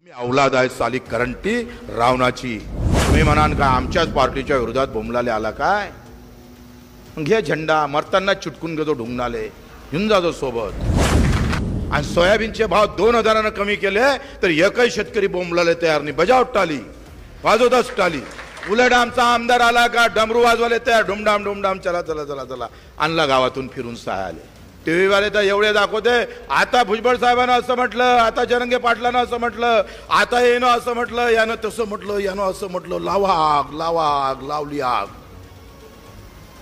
मी औलाद आहे साली करंटी रावणाची। तुम्ही म्हणाल का आमच्याच पार्टीच्या विरोधात बोंबलाले आला काय? घे झेंडा, मरताना चिटकून घेतो ढुंगणाले, घेऊन जातो सोबत। आणि सोयाबीनचे भाव 2000 कमी केले तर एकही शेतकरी बोंबलाले तयार नाही। बजाव टाली, वाजवताच टाली। उलट आमचा आमदार आला का डमरू वाजवाले तयार, डुमडाम डुमडाम, चला चला चला चला, आणला गावातून फिरून सहायले। टीव्ही वाले तर एवढे दाखवते, आता भुजबळ साहेबांना असं म्हटलं, आता जरंगे पाटलांना असं म्हटलं, आता येणं असं म्हटलं, यानं तसं म्हटलं, यानं असं म्हटलं। लावा आग, लावा आग, लावली आग।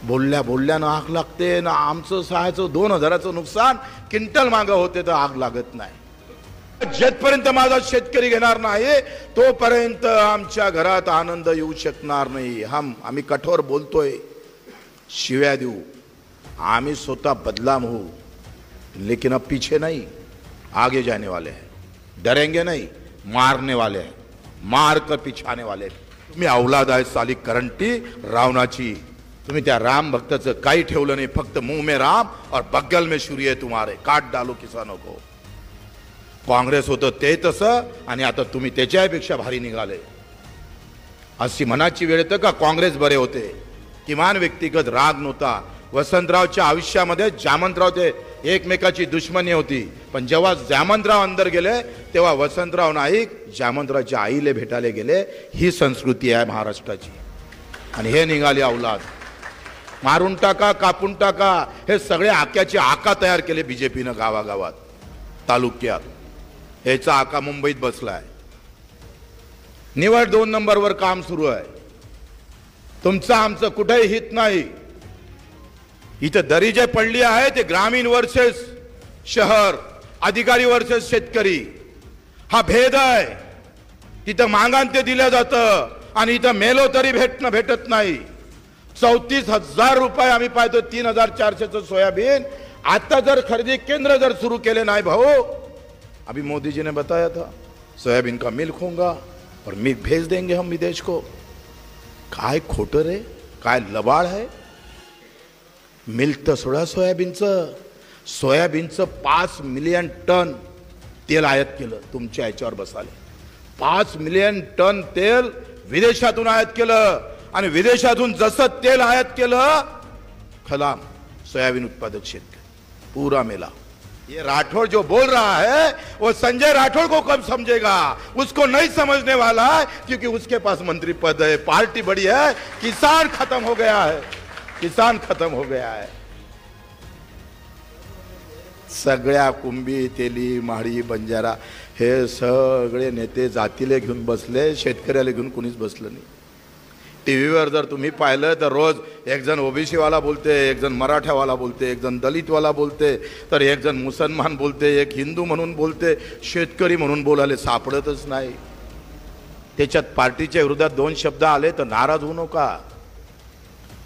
बोलल्या बोलल्यानं आग लागते ना। आमचं सहायचं 2000चं नुकसान क्विंटल मागं होते तर आग लागत नाही। जेथपर्यंत माझा शेतकरी घेणार नाही तोपर्यंत आमच्या घरात आनंद येऊ शकणार नाही। आम्ही कठोर बोलतोय, शिव्या देऊ, आम्ही स्वतः बदलाम हो, लेकिन अब पीछे नहीं, आगे जाने वाले हैं। डरेंगे नहीं, मारने वाले हैं, मार कर पीछे आने वाले। तुम्ही औलाद आहे साली करंटी रावणाची। तुम्ही त्या राम भक्ताचं काही ठेवलं नाही, फक्त मुंह में राम और बगल में छुरी है तुम्हारे, काट डालो किसानों को। काँग्रेस होतं ते तसं, आणि आता तुम्ही त्याच्यापेक्षा भारी निघाले। अशी मनाची वेळ येते का काँग्रेस बरे होते, किमान व्यक्तिगत राग नव्हता। वसंतरावच्या आयुष्यामध्ये जामंतराव ते एकमेकाची दुश्मनी होती, पण जेव्हा जामंतराव अंदर गेले तेव्हा वसंतराव नाईक जामंतरावच्या आईले भेटायला गेले। ही संस्कृती आहे महाराष्ट्राची। आणि हे निघाले औलाद, मारून टाका, कापून टाका, हे सगळे आक्याचे आका तयार केले बीजेपीनं गावागावात, तालुक्यात। ह्याचा आका मुंबईत बसलाय, निवड 2 नंबरवर काम सुरू आहे। तुमचं आमचं कुठेही हित नाही। इथं दरी जे पडली आहे ते ग्रामीण वर्सेस शहर, अधिकारी वर्सेस शेतकरी, हा भेद आहे। तिथं मागान ते दिलं जातं आणि इथं मेलो तरी भेटत नाही। 34,000 रुपये आम्ही पाहतो, 3400चं सोयाबीन। आता जर खरेदी केंद्र जर सुरू केले नाही भाऊ, अभी मोदी जी ने बताया था सोयाबीन का मिल्क होगा और मिल्क भेज देंगे हम विदेश को। काय खोटर है, काय लबाड है। मिल्क तर सोडा, सोयाबीनचं 5 मिलियन टन तेल आयात केलं तुमच्या ह्याच्यावर बसाले। 5 मिलियन टन तेल विदेशातून आयात केलं, आणि विदेशातून जसं तेल आयात केलं, खलाम सोयाबीन उत्पादक शेतकरी पूरा मेला। ये राठौड़ जो बोल रहा है वो संजय राठौड़ को कब समझेगा? उसको नहीं समझने वाला है, क्योंकि उसके पास मंत्री पद है, पार्टी बड़ी है। किसान खत्म हो गया है, किसान खत्म हो गया है। सगळ्या कुंभी, तेली, माळी, बंजारा हे सगळे नेते जातीले घेऊन बसले, शेतकऱ्याला घेऊन कोणीच बसलं नाही। टीव्हीवर जर तुम्ही पाहिलं तर रोज एक जण ओबीसी वाला बोलते, एक जण मराठा बोलते, एक जण दलित वाला बोलते, तर एक जण मुसलमान बोलते, एक हिंदू म्हणून बोलते, शेतकरी म्हणून बोलायला सापडतच नाही। त्याच्यात पार्टीच्या विरोधात 2 शब्द आले तर नाराज होऊ नका,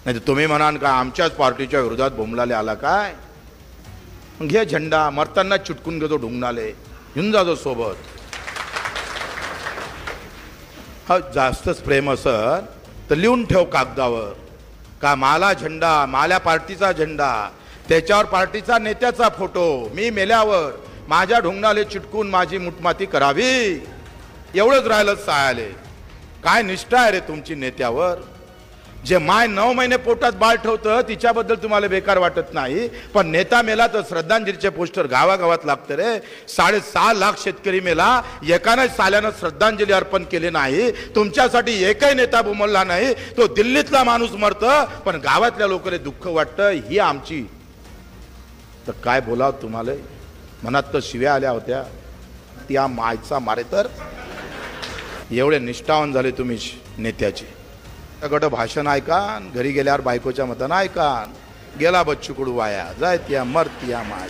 नाही तर तुम्ही म्हणाल का आमच्याच पार्टीच्या विरोधात बोंबलाले आला काय? घे झेंडा, मरताना चिटकून घेतो ढुंगणाले, घेऊन जातो सोबत। हा जास्तच प्रेम असं तर लिहून ठेव कागदावर का माला झेंडा, माल्या पार्टीचा झेंडा, त्याच्यावर पार्टीचा नेत्याचा फोटो। मी मेल्यावर माझ्या ढुंगणाले चिटकून माझी मुठमाती करावी, एवढंच राहिलं सहायले। काय निष्ठा आहे रे तुमची नेत्यावर? जे माय 9 महिने पोटात बाळ ठेवतं तिच्याबद्दल तुम्हाला बेकार वाटत नाही, पण नेता मेला तर श्रद्धांजलीचे पोस्टर गावागावात लागतं रे। 6.5 लाख शेतकरी मेला, एकाने साल्यानं श्रद्धांजली अर्पण केली नाही। तुमच्यासाठी एकही नेता बोंबलला नाही। तो दिल्लीतला माणूस मरतं पण गावातल्या लोकांना दुःख वाटतं, ही आमची। तर काय बोलावं तुम्हाला? मनात तर शिव्या आल्या होत्या, त्या मायचा मारे तर एवढे निष्ठावान झाले तुम्ही नेत्याचे। गड भाषण ऐका, घरी गेल्यावर बायकोच्या मतानं ऐका, गेला बच्चू कडू वाया, जाय त्या मर त्या माझ।